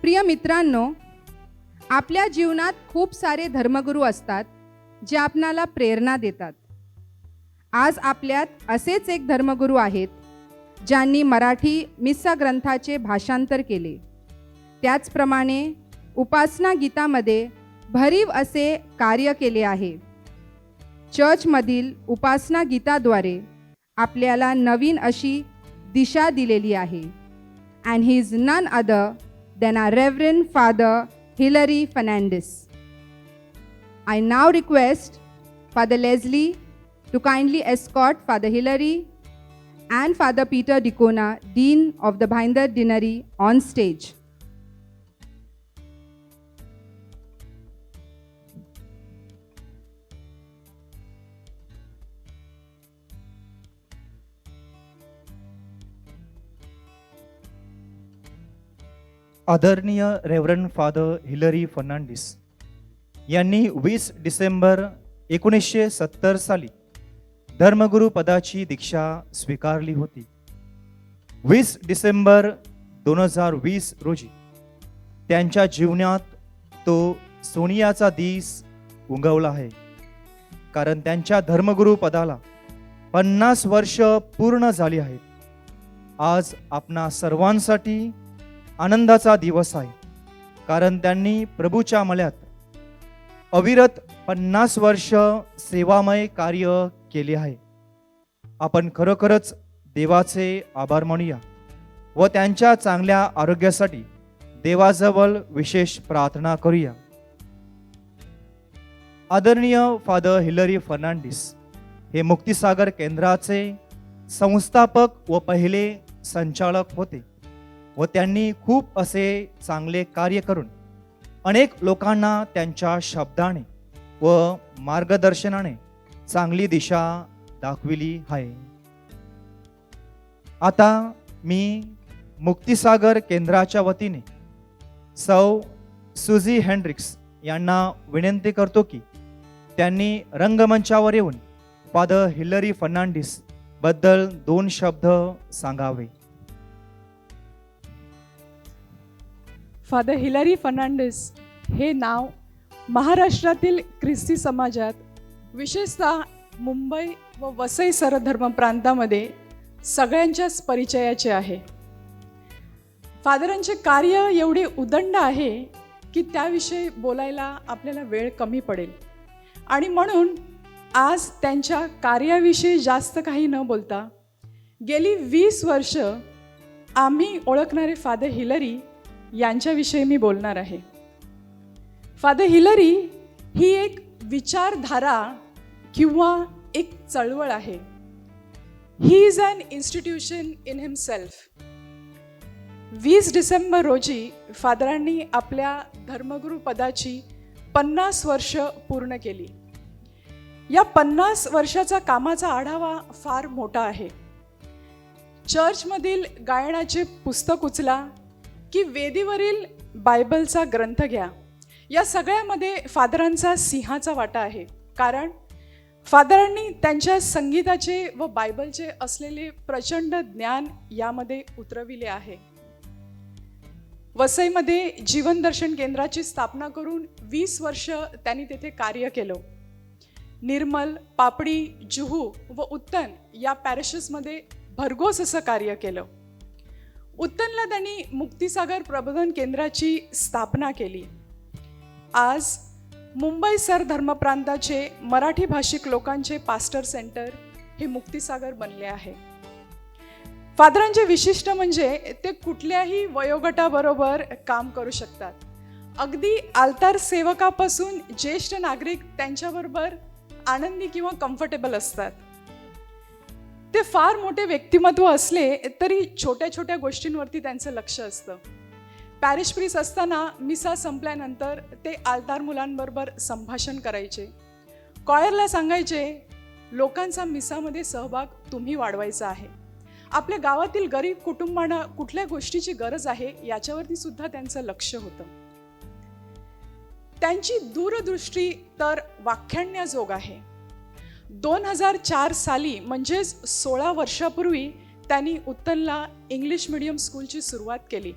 प्रिय मित्रांनो, आपल्या जीवनात खूप सारे धर्मगुरू असतात जे आपणाला प्रेरणा देतात. आज आपल्यात असेच एक धर्मगुरू आहेत ज्यांनी मराठी मिस्सा ग्रंथाचे भाषांतर केले. त्याचप्रमाणे उपासना गीतामध्ये भरीव असे कार्य केले आहे. चर्चमधील उपासना गीताद्वारे आपल्याला नवीन अशी दिशा दिलेली आहे. And he is none other than our Reverend Father Hilary Fernandez. I now request Father Leslie to kindly escort Father Hilary and Father Peter Dicona, Dean of the Bhinder Deanery, on stage. आदरणीय reverend father Hillary Fernandes यांनी 20 डिसेंबर 1970 साली धर्मगुरू पदाची दीक्षा स्वीकारली होती. 20 डिसेंबर 2020 रोजी त्यांच्या जीवनात तो सोनियाचा दिस उगवला आहे, कारण त्यांच्या धर्मगुरू पदाला 50 वर्ष पूर्ण झाली आहेत. आज आपणा सर्वांसाठी आनंदाचा दिवस आहे, कारण त्यांनी प्रभूच्या मल्यात अविरत 50 वर्ष सेवामय कार्य केले आहे. आपण खरोखरच देवाचे आभार मानूया व त्यांच्या चांगल्या आरोग्यासाठी देवाजवळ विशेष प्रार्थना करूया. आदरणीय फादर हिलरी फर्नांडिस हे मुक्तिसागर केंद्राचे संस्थापक व पहिले संचालक होते व त्यांनी खूप असे चांगले कार्य करून अनेक लोकांना त्यांच्या शब्दाने व मार्गदर्शनाने चांगली दिशा दाखविली आहे. आता मी मुक्तिसागर केंद्राच्या वतीने सौ सुझी हेनरिक्स यांना विनंती करतो की त्यांनी रंगमंचावर येऊन फादर हिलरी फर्नांडिस बद्दल 2 शब्द सांगावे. फादर हिलरी फर्नांडिस हे नाव महाराष्ट्रातील ख्रिस्ती समाजात, विशेषतः मुंबई व वसई सरधर्म प्रांतामध्ये सगळ्यांच्याच परिचयाचे आहे. फादरांचे कार्य एवढे उदंड आहे की त्याविषयी बोलायला आपल्याला वेळ कमी पडेल, आणि म्हणून आज त्यांच्या कार्याविषयी जास्त काही न बोलता गेली 20 वर्ष आम्ही ओळखणारे फादर हिलरी यांच्याविषयी मी बोलणार आहे. फादर हिलरी ही एक विचारधारा किंवा एक चळवळ आहे. He is an institution in himself. 20 December रोजी फादरांनी आपल्या धर्मगुरू पदाची 50 वर्ष पूर्ण केली. या 50 वर्षाचा कामाचा आढावा फार मोठा आहे. चर्चमधील गायनाचे पुस्तक उचला की वेदीवरील बायबलचा ग्रंथ घ्या, या सगळ्यामध्ये फादरांचा सिंहाचा वाटा आहे. कारण फादरांनी त्यांच्या संगीताचे व बायबलचे असलेले प्रचंड ज्ञान यामध्ये उतरविले आहे. वसईमध्ये जीवन दर्शन केंद्राची स्थापना करून 20 वर्ष त्यांनी तेथे कार्य केलं. निर्मल, पापडी, जुहू व उत्तन या पॅरिशेसमध्ये भरघोस असं कार्य केलं. उत्तनला त्यांनी मुक्तिसागर प्रबोधन केंद्राची स्थापना केली. आज मुंबई सरधर्म प्रांताचे मराठी भाषिक लोकांचे पास्टर सेंटर हे मुक्तिसागर बनले आहे. फादरांचे विशिष्ट म्हणजे ते कुठल्याही वयोगटाबरोबर काम करू शकतात. अगदी आलतार सेवकापासून ज्येष्ठ नागरिक त्यांच्याबरोबर आनंदी किंवा कम्फर्टेबल असतात. ते फार मोठे व्यक्तिमत्व असले तरी छोट्या छोट्या गोष्टींवरती त्यांचं लक्ष असतं. पॅरिश प्रीस असताना मिसा संपल्यानंतर ते आलतार मुलांबरोबर संभाषण करायचे. कॉयरला सांगायचे, लोकांचा मिसामध्ये सहभाग तुम्ही वाढवायचा आहे. आपल्या गावातील गरीब कुटुंबांना कुठल्या गोष्टीची गरज आहे याच्यावरती सुद्धा त्यांचं लक्ष होतं. त्यांची दूरदृष्टी तर वाख्याण्याजोग आहे. 2004 साली म्हणजेच 16 वर्षापूर्वी त्यांनी उत्तनला इंग्लिश मीडियम स्कूलची सुरुवात केली.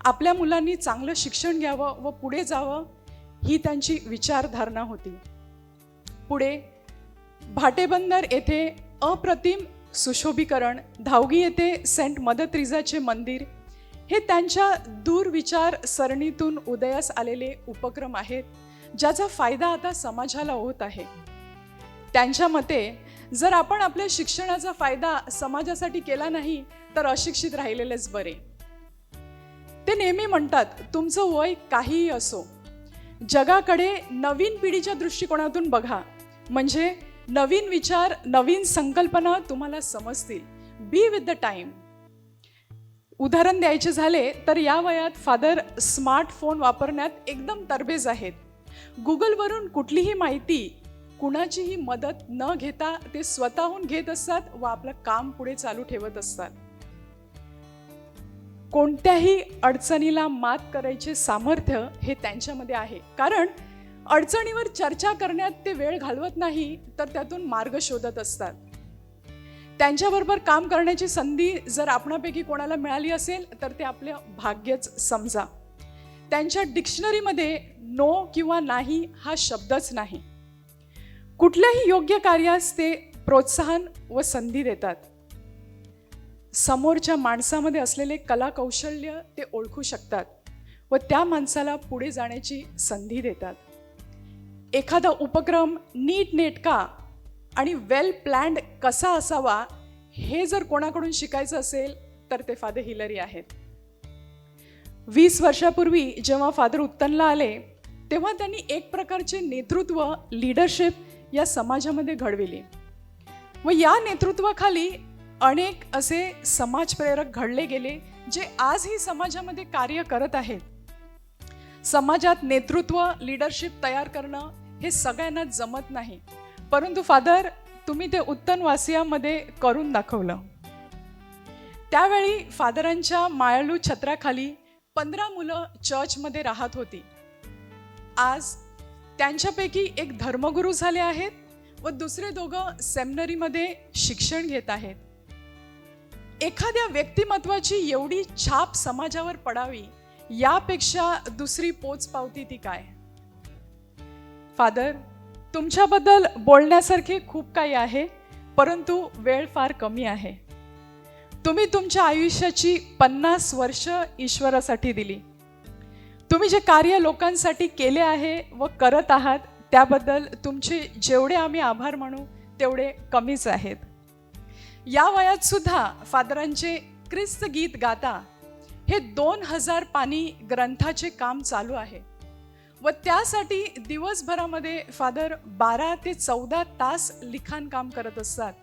आपल्या मुलांनी चांगलं शिक्षण घ्यावं व पुढे जावं ही त्यांची विचारधारणा होती. पुढे भाटेबंदर येथे अप्रतिम सुशोभीकरण, धावगी येथे सेंट मदर तेरेसाचे मंदिर हे त्यांच्या दूरविचार सरणीतून उदयास आलेले उपक्रम आहेत, ज्याचा फायदा आता समाजाला होत आहे. त्यांच्या मते जर आपण आपल्या शिक्षणाचा फायदा समाजासाठी केला नाही तर अशिक्षित राहिलेलेच बरे. ते नेहमी म्हणतात, तुमचं वय काहीही असो, जगाकडे नवीन पिढीच्या दृष्टिकोनातून बघा, म्हणजे नवीन विचार, नवीन संकल्पना तुम्हाला समजतील. बी विथ द टाइम. उदाहरण द्यायचे झाले तर या वयात फादर स्मार्टफोन वापरण्यात एकदम तरबेज आहेत. गुगलवरून कुठलीही माहिती, कुणाचीही मदत न घेता ते स्वतःहून घेत असतात व आपलं काम पुढे चालू ठेवत असतात. कोणत्याही अडचणीला मात करायचे सामर्थ्य हे त्यांच्यामध्ये आहे, कारण अडचणीवर चर्चा करण्यात ते वेळ घालवत नाही, तर त्यातून मार्ग शोधत असतात. त्यांच्याबरोबर काम करण्याची संधी जर आपणापैकी कोणाला मिळाली असेल तर ते आपले भाग्यच समजा. त्यांच्या डिक्शनरीमध्ये नो किंवा नाही हा शब्दच नाही. कुठल्याही योग्य कार्यास ते प्रोत्साहन व संधी देतात. समोरच्या माणसामध्ये असलेले कला कौशल्य ते ओळखू शकतात व त्या माणसाला पुढे जाण्याची संधी देतात. एखादा उपक्रम नीटनेटका आणि वेल प्लॅन्ड कसा असावा हे जर कोणाकडून शिकायचं असेल तर ते फादर हिलरी आहेत. 20 वर्षापूर्वी जेव्हा फादर उत्तनला आले तेव्हा त्यांनी एक प्रकारचे नेतृत्व, लीडरशिप या समाजामध्ये घडविली व या नेतृत्वाखाली अनेक असे समाजप्रेरक घडले गेले, जे आजही समाजामध्ये कार्य करत आहेत. समाजात नेतृत्व, लीडरशिप तयार करणं हे सगळ्यांना जमत नाही, परंतु फादर तुम्ही ते उत्तनवासियामध्ये करून दाखवलं. त्यावेळी फादरांच्या मायाळू छत्राखाली 15 मुलं चर्चमध्ये राहत होती. आज त्यांच्यापैकी एक धर्मगुरू झाले आहेत व दुसरे दोघं सेमिनरीमध्ये शिक्षण घेत आहेत. एखाद्या व्यक्तिमत्वाची एवढी छाप समाजावर पडावी यापेक्षा दुसरी पोचपावती ती काय? फादर, तुमच्याबद्दल बोलण्यासारखे खूप काही आहे, परंतु वेळ फार कमी आहे. तुम्ही तुमच्या आयुष्याची 50 वर्ष ईश्वरासाठी दिली. तुम्ही जे कार्य लोकांसाठी केले आहे व करत आहात त्याबद्दल तुमचे जेवढे आम्ही आभार मानू तेवढे कमीच आहेत. या वयात सुद्धा फादरांचे ख्रिस्त गीत गाता हे 2000 पानी ग्रंथाचे काम चालू आहे व त्यासाठी दिवसभरामध्ये फादर 12 ते 14 तास लिखाण काम करत असतात.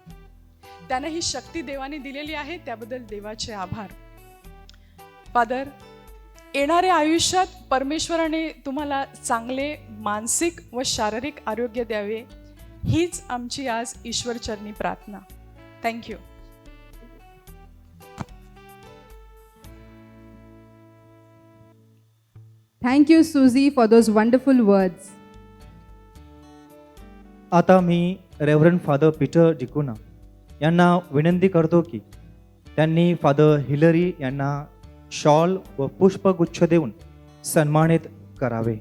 त्यांना ही शक्ती देवाने दिलेली आहे, त्याबद्दल देवाचे आभार. फादर, येणाऱ्या आयुष्यात परमेश्वराने तुम्हाला चांगले मानसिक व शारीरिक आरोग्य द्यावे हीच आमची आज ईश्वरचरणी प्रार्थना. Thank you. Thank you, Susie, for those wonderful words. आता मी रेव्हरंड फादर पीटर डिकुना यांना विनंती करतो की त्यांनी फादर हिलरी यांना शॉल व पुष्पगुच्छ देऊन सन्मानित करावे.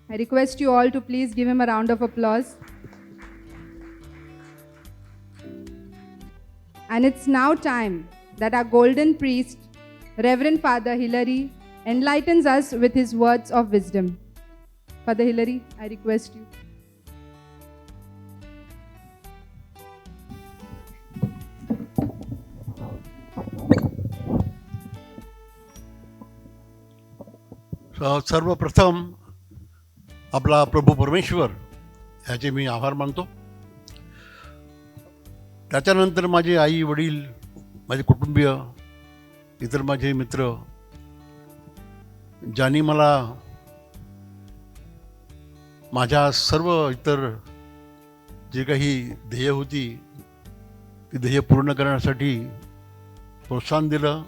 I request you all to please give him a round of applause. And it's now time that our golden priest, Reverend Father Hilary, enlightens us with his words of wisdom. Father Hilary, I request you. सर्वप्रथम आपला प्रभू परमेश्वर ह्याचे मी आभार मानतो. त्याच्यानंतर माझे आई वडील, माझे कुटुंबीय, इतर माझे मित्र, ज्यांनी मला माझ्या सर्व इतर जे काही ध्येय होती ती ध्येय पूर्ण करण्यासाठी प्रोत्साहन दिलं,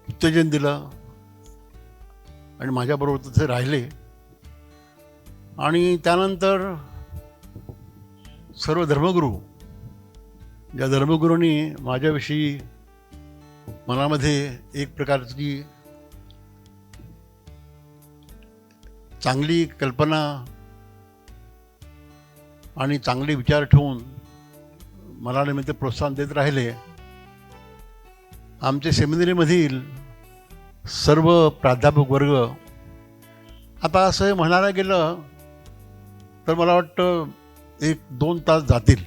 उत्तेजन दिलं आणि माझ्याबरोबर तिथे राहिले. आणि त्यानंतर सर्व धर्मगुरू, ज्या धर्मगुरूंनी माझ्याविषयी मनामध्ये एक प्रकारची चांगली कल्पना आणि चांगले विचार ठेवून मला निमित्त प्रोत्साहन देत राहिले. आमचे सेमिनरीमधील सर्व प्राध्यापक वर्ग, आता असं म्हणायला गेलं तर मला वाटतं 1-2 तास जातील.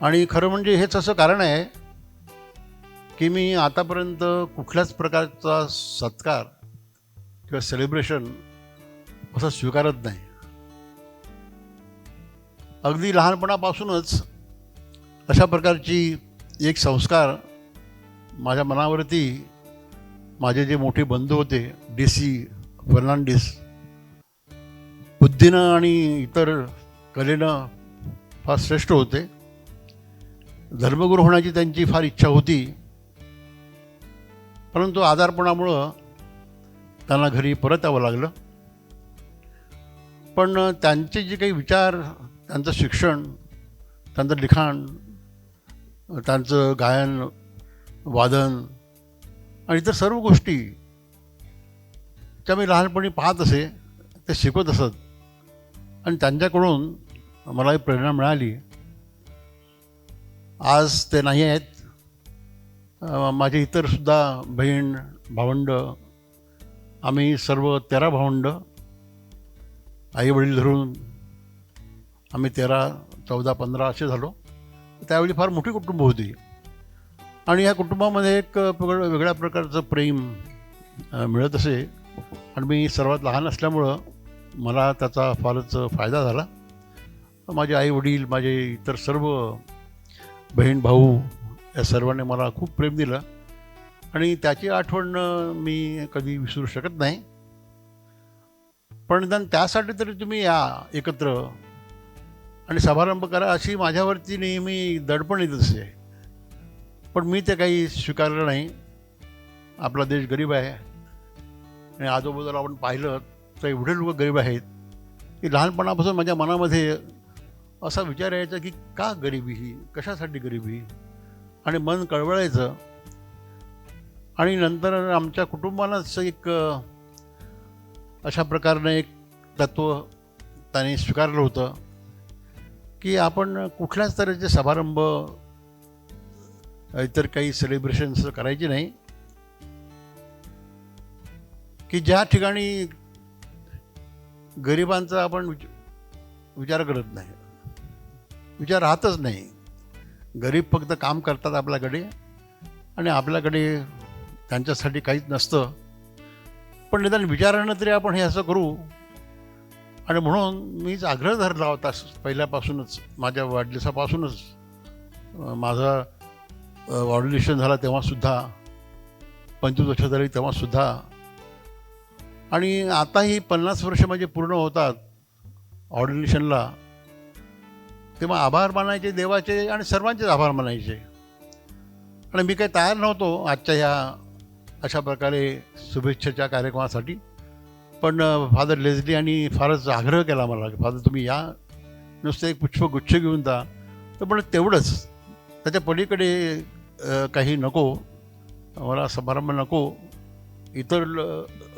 आणि खरं म्हणजे हेच असं कारण आहे की मी आतापर्यंत कुठल्याच प्रकारचा सत्कार किंवा सेलिब्रेशन असं स्वीकारत नाही. अगदी लहानपणापासूनच अशा प्रकारची एक संस्कार माझ्या मनावरती माझे जे मोठे बंधू होते, DC फर्नांडिस, बुद्धीनं आणि इतर कलेनं फार श्रेष्ठ होते. धर्मगुरू होण्याची त्यांची फार इच्छा होती, परंतु आजारपणामुळं त्यांना घरी परत यावं लागलं. पण त्यांचे जे काही विचार, त्यांचं शिक्षण, त्यांचं लिखाण, त्यांचं गायन, वादन आणि इतर सर्व गोष्टी त्या मी लहानपणी पाहत असे, ते शिकवत असत आणि त्यांच्याकडून मला एक प्रेरणा मिळाली. आज ते नाही आहेत. माझे इतरसुद्धा बहीण भावंड, आम्ही सर्व 13 भावंड, आई वडील धरून आम्ही 13, 14, 15 असे झालो. त्यावेळी फार मोठी कुटुंब होती आणि ह्या कुटुंबामध्ये एक वेगळ्या प्रकारचं प्रेम मिळत असे. आणि मी सर्वात लहान असल्यामुळं मला त्याचा फारच फायदा झाला. माझे आई वडील, माझे इतर सर्व बहीण भाऊ या सर्वांनी मला खूप प्रेम दिलं आणि त्याची आठवण मी कधी विसरू शकत नाही. पण निदान त्यासाठी तरी तुम्ही या एकत्र आणि समारंभ करा अशी माझ्यावरती नेहमी दडपण येत असे. पण मी ते काही स्वीकारलं नाही. आपला देश गरीब आहे आणि आजूबाजूला आपण पाहिलं तर एवढे लोक गरीब आहेत की लहानपणापासून माझ्या मनामध्ये असा विचार यायचा की का गरिबी ही, कशासाठी गरिबी, आणि मन कळवळायचं. आणि नंतर आमच्या कुटुंबालाच एक अशा प्रकारनं एक तत्त्व त्याने स्वीकारलं होतं की आपण कुठल्याच तऱ्हेचे समारंभ, इतर काही सेलिब्रेशन्स करायचे नाही की ज्या ठिकाणी गरिबांचा आपण विचार करत नाही, विचार राहतच नाही. गरीब फक्त काम करतात आपल्याकडे आणि आपल्याकडे त्यांच्यासाठी काहीच नसतं. पण निदान विचारानं तरी आपण हे असं करू. आणि म्हणून मीच आग्रह धरला होता पहिल्यापासूनच, माझ्या वाढदिवसापासूनच. माझा ऑर्डिनेशन झाला तेव्हासुद्धा, 25 वर्ष झाली तेव्हासुद्धा, आणि आताही 50 वर्ष माझे पूर्ण होतात ऑर्डिनेशनला. तेव्हा आभार मानायचे देवाचे आणि सर्वांचेच आभार मानायचे. आणि मी काही तयार नव्हतो आजच्या ह्या अशा प्रकारे शुभेच्छेच्या कार्यक्रमासाठी. पण फादर लेझली यांनी फारच आग्रह केला मला की फादर तुम्ही या, नुसतं एक पुष्पगुच्छ घेऊन जा. तर पण तेवढंच, त्याच्या पलीकडे काही नको, मला समारंभ नको. इतर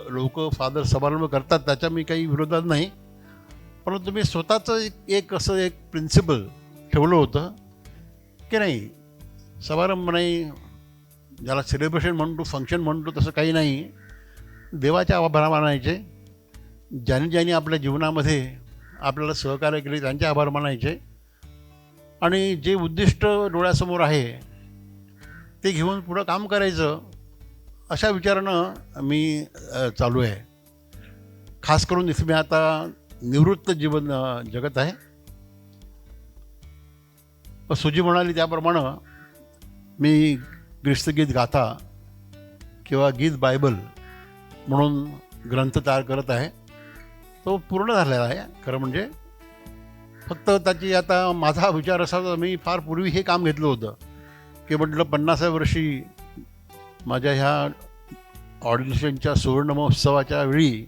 लोक फादर समारंभ करतात त्याच्या मी काही विरोधात नाही, परंतु मी स्वतःचं एक असं एक प्रिन्सिपल ठेवलं होतं की नाही, समारंभ नाही, ज्याला सेलिब्रेशन म्हणतो, फंक्शन म्हणतो, तसं काही नाही. देवाच्या आभार मानायचे. ज्यांनी ज्यांनी आपल्या जीवनामध्ये आपल्याला सहकार्य केले त्यांचे आभार मानायचे. आणि जे उद्दिष्ट डोळ्यासमोर आहे ते घेऊन पुढं काम करायचं. अशा विचारानं मी चालू आहे. खास करून इथे मी आता निवृत्त जीवन जगत आहे. सुजी म्हणाली त्याप्रमाणे मी ग्रीस्तगीत गाथा किंवा गीत बायबल म्हणून ग्रंथ तयार करत आहे. तो पूर्ण झालेला आहे. खरं म्हणजे फक्त त्याची आता माझा विचार असा होता, मी फार पूर्वी हे काम घेतलं होतं की म्हटलं 50व्या वर्षी माझ्या ह्या ऑर्डिनेशनच्या सुवर्ण महोत्सवाच्या वेळी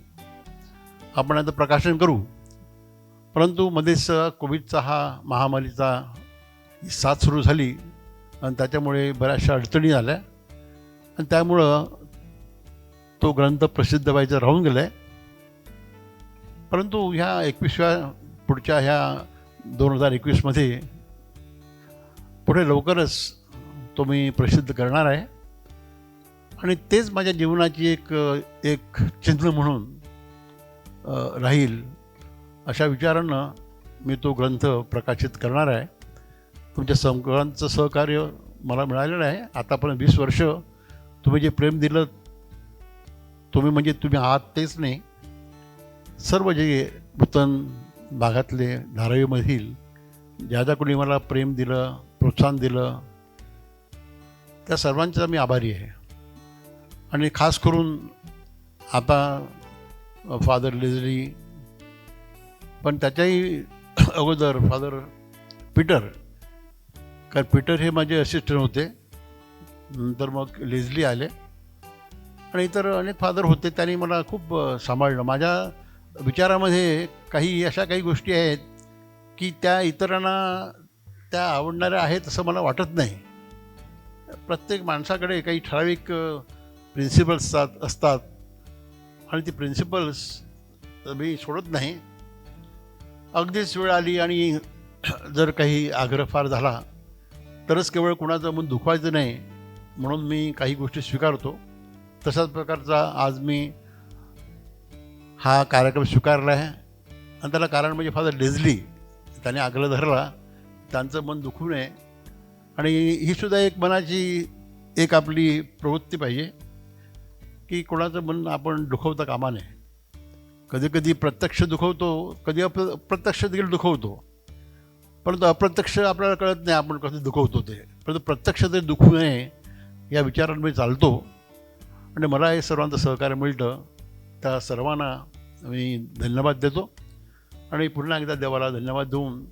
आपण आता प्रकाशन करू. परंतु मध्येच कोविडचा हा महामारीचा साथ सुरू झाली आणि त्याच्यामुळे बऱ्याचशा अडचणी आल्या आणि त्यामुळं तो ग्रंथ प्रसिद्ध व्हायचा राहून गेला आहे. परंतु ह्या 21व्या पुढच्या ह्या 2021मध्ये पुढे लवकरच तो मी प्रसिद्ध करणार आहे आणि तेच माझ्या जीवनाची एक चिन्ह म्हणून राहील अशा विचारानं मी तो ग्रंथ प्रकाशित करणार आहे. तुमच्या सगळ्यांचं सहकार्य मला मिळालेलं आहे. आतापर्यंत 20 वर्ष तुम्ही जे प्रेम दिलं, तुम्ही आहात तेच नाही, सर्व जे नूतन भागातले धारावीमधील ज्या कोणी मला प्रेम दिलं, प्रोत्साहन दिलं, त्या सर्वांचा मी आभारी आहे. आणि खास करून आता फादर लेझली, पण त्याच्याही अगोदर फादर पीटर, कारण पीटर हे माझे असिस्टंट होते, नंतर मग लेझली आले आणि इतर अनेक फादर होते. त्यांनी मला खूप सांभाळलं. माझ्या विचारामध्ये काही गोष्टी आहेत की त्या इतरांना त्या आवडणाऱ्या आहेत असं मला वाटत नाही. प्रत्येक माणसाकडे काही ठराविक प्रिन्सिपल्स असतात आणि ती प्रिन्सिपल्स मी सोडत नाही. अगदीच वेळ आली आणि जर काही आग्रह फार झाला तरच केवळ कुणाचं मन दुखवायचं नाही म्हणून मी काही गोष्टी स्वीकारतो. तशाच प्रकारचा आज मी हा कार्यक्रम स्वीकारला आहे आणि त्याला कारण म्हणजे फादर लेझली त्याने आग्रह धरला, त्यांचं मन दुखू नये. आणि ही सुद्धा एक मनाची एक आपली प्रवृत्ती पाहिजे की कोणाचं मन आपण दुखवता कामा नये. कधीकधी प्रत्यक्ष दुखवतो, कधी अप्रत्यक्ष देखील दुखवतो, परंतु अप्रत्यक्ष आपल्याला कळत नाही आपण कधी दुखवतो ते. परंतु प्रत्यक्ष ते दुखू नये या विचाराने मी चालतो आणि मला हे सर्वांचं सहकार्य मिळतं. त्या सर्वांना मी धन्यवाद देतो आणि पुन्हा एकदा देवाला धन्यवाद देऊन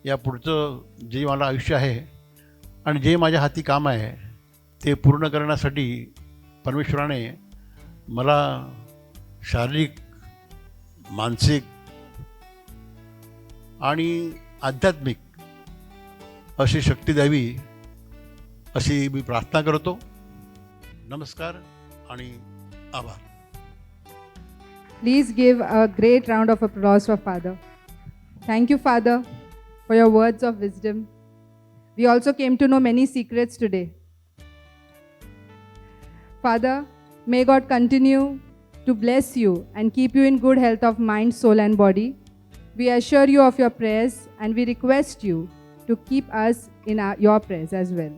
या पुढचं जे मला आयुष्य आहे आणि जे माझ्या हाती काम आहे ते पूर्ण करण्यासाठी परमेश्वराने मला शारीरिक, मानसिक आणि आध्यात्मिक अशी शक्ती द्यावी अशी मी प्रार्थना करतो. नमस्कार आणि आभार. Please give a great round of applause for Father. Thank you, Father, for your words of wisdom. We also came to know many secrets today. Father, may God continue to bless you and keep you in good health of mind, soul, and body. We assure you of your prayers and we request you to keep us in your prayers as well.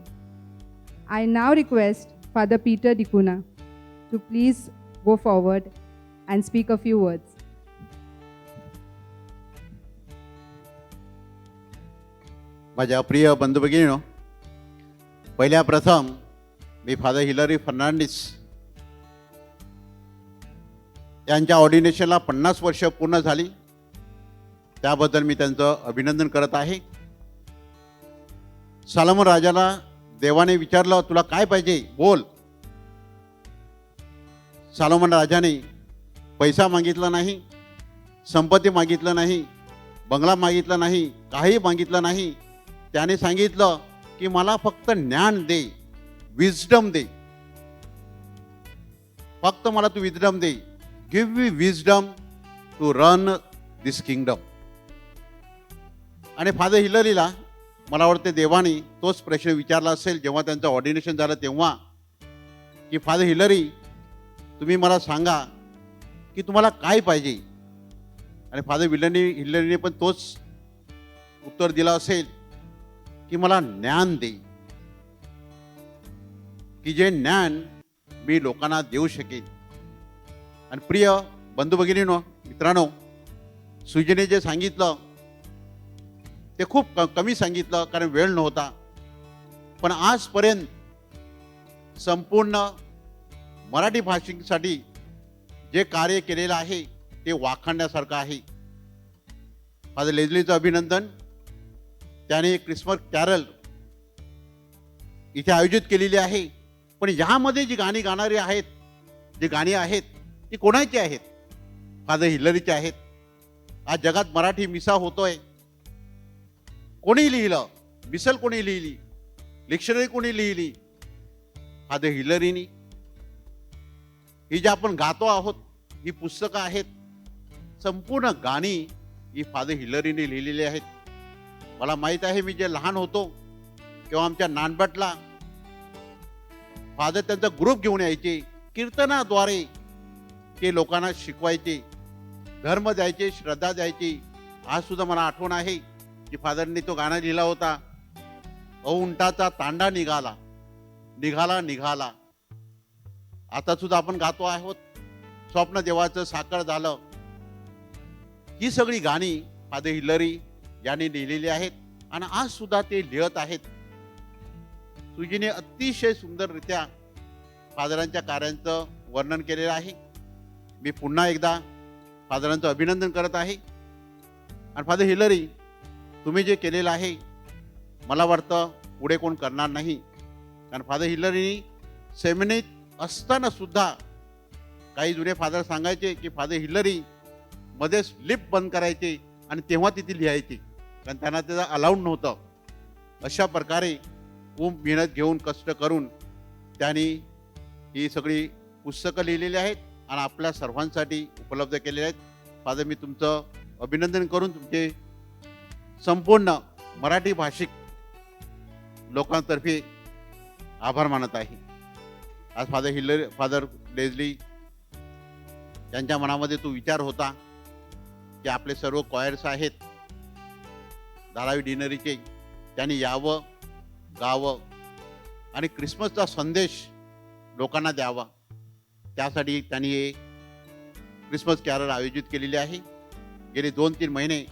I now request Father Peter Dicuna to please go forward and speak a few words. माझ्या प्रिय बंधू भगिनींनो, पहिल्या प्रथम मी father Hillary Fernandes यांच्या ऑर्डिनेशनला 50 वर्ष पूर्ण झाली, त्याबद्दल मी त्यांचं अभिनंदन करत आहे. सॉलोमन राजाला देवाने विचारलं, तुला काय पाहिजे बोल. सॉलोमन राजाने पैसा मागितला नाही, संपत्ती मागितलं नाही, बंगला मागितला नाही, काही मागितलं नाही. त्याने सांगितलं की मला फक्त ज्ञान दे, विजडम दे, फक्त मला तू विजडम दे. Give me wisdom to run this kingdom. आणि फादर हिलरीला मला वाटते देवाने तोच प्रश्न विचारला असेल जेव्हा त्यांचं ऑर्डिनेशन झालं तेव्हा, की फादर हिलरी तुम्ही मला सांगा की तुम्हाला काय पाहिजे. आणि फादर हिलरीने पण तोच उत्तर दिलं असेल की मला ज्ञान दे, की जे ज्ञान मी लोकांना देऊ शकेन. आणि प्रिय बंधू भगिनींनो, मित्रांनो, सुजीने जे सांगितलं ते खूप कमी सांगितलं कारण वेळ नव्हता. पण आजपर्यंत संपूर्ण मराठी भाषिकांसाठी जे कार्य केलेलं आहे ते वाखाणण्यासारखं आहे. माझं लेझलीचं अभिनंदन. त्याने क्रिसमस कॅरल इथे आयोजित केलेली आहे. पण यामध्ये जी गाणी गाणारी आहेत, जी गाणी आहेत ती कोणाची आहेत? फादर हिलरीचे आहेत. आज जगात मराठी मिसा होतोय. कोणी लिहिलं? मिसल कोणी लिहिली? डिक्शनरी कोणी लिहिली? फादर हिलरीनी. ही जी आपण गातो आहोत, ही पुस्तकं आहेत, संपूर्ण गाणी ही फादर हिलरीने लिहिलेली आहेत. मला माहीत आहे, मी जे लहान होतो तेव्हा आमच्या नानबटला फादर त्यांचा ग्रुप घेऊन यायचे, कीर्तनाद्वारे ते लोकांना शिकवायचे, धर्म द्यायचे, श्रद्धा द्यायची. आज सुद्धा मला आठवण आहे की फादरने तो गाणं लिहिला होता, उंटाचा तांडा निघाला निघाला निघाला. आता सुद्धा आपण गातो आहोत, स्वप्न देवाचं साकार झालं. ही सगळी गाणी फादर हिलरी यांनी लिहिलेली आहेत आणि आज सुद्धा ते लिहत आहेत. सुजीने अतिशय सुंदररित्या फादरांच्या कार्यांचं वर्णन केलेलं आहे. मी पुन्हा एकदा फादरांचं अभिनंदन करत आहे. आणि फादर हिलरी, तुम्ही जे केलेलं आहे मला वाटतं पुढे कोण करणार नाही. कारण फादर हिलरीनी सेमिनीत असताना सुद्धा काही जुने फादर सांगायचे की फादर हिलरी मध्येच लिप बंद करायचे आणि तेव्हा तिथे लिहायचे, कारण त्यांना त्याचा अलाउड नव्हतं. अशा प्रकारे खूप मेहनत घेऊन कष्ट करून त्यांनी ही सगळी पुस्तकं लिहिलेली आहेत आणि आपल्या सर्वांसाठी उपलब्ध केलेले आहेत. फादर, मी तुमचं अभिनंदन करून तुमचे संपूर्ण मराठी भाषिक लोकांतर्फे आभार मानत आहे. आज फादर लेझली यांच्या मनामध्ये तो विचार होता की आपले सर्व कॉयर्स आहेत धारावी डिनरीचे, त्यांनी यावं, गावं आणि क्रिसमसचा संदेश लोकांना द्यावा. त्यासाठी त्यांनी हे क्रिसमस कॅरल आयोजित केलेले आहे. गेले 2-3 महिने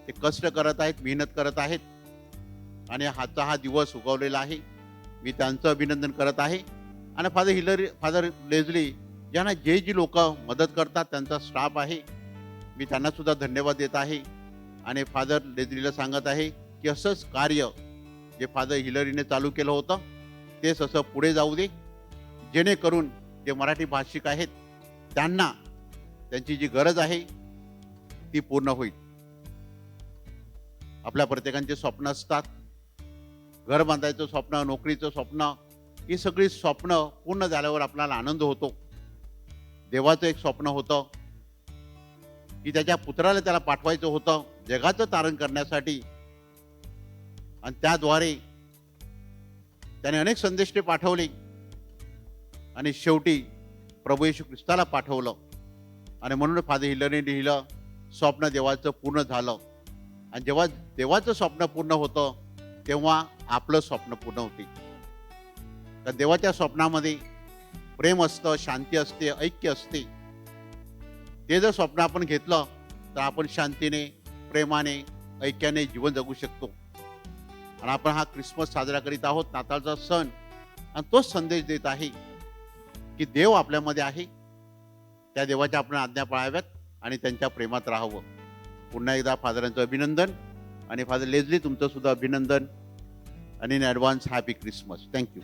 ते कष्ट करत आहेत, मेहनत करत आहेत आणि हा दिवस उगवलेला आहे. मी त्यांचं अभिनंदन करत आहे. आणि फादर लेझली यांना जी लोक मदत करतात, त्यांचा स्टाफ आहे, मी त्यांना सुद्धा धन्यवाद देत आहे. आणि फादर लेझलीला सांगत आहे की असंच कार्य जे फादर हिलरीने चालू केलं होतं तेच असं पुढे जाऊ दे, जेणेकरून जे मराठी भाषिक आहेत त्यांना त्यांची जी गरज आहे ती पूर्ण होईल. आपल्या प्रत्येकांचे स्वप्न असतात, घर बांधायचं स्वप्न, नोकरीचं स्वप्न, ही सगळी स्वप्न पूर्ण झाल्यावर आपल्याला आनंद होतो. देवाचं एक स्वप्न होतं की त्याच्या पुत्राला त्याला पाठवायचं होतं जगाचं तारण करण्यासाठी, आणि त्याद्वारे त्याने अनेक संदेश ते पाठवले आणि शेवटी प्रभू येशू ख्रिस्ताला पाठवलं. आणि म्हणून फादर हिलरीने लिहिलं, स्वप्न देवाचं पूर्ण झालं. आणि जेव्हा देवाचं स्वप्न पूर्ण होतं तेव्हा आपलं स्वप्न पूर्ण होते. तर देवाच्या स्वप्नामध्ये प्रेम असतं, शांती असते, ऐक्य असते. ते जर स्वप्न आपण घेतलं तर आपण शांतीने, प्रेमाने, ऐक्याने जीवन जगू शकतो. आणि आपण हा क्रिसमस साजरा करीत आहोत, नाताळचा सण, आणि तोच संदेश देत आहे की देव आपल्यामध्ये आहे. त्या देवाच्या आपण आज्ञा पाळाव्यात आणि त्यांच्या प्रेमात राहावं. पुन्हा एकदा फादरांचं अभिनंदन. आणि फादर लेझली, तुमचं सुद्धा अभिनंदन आणि in advance happy Christmas. Thank you.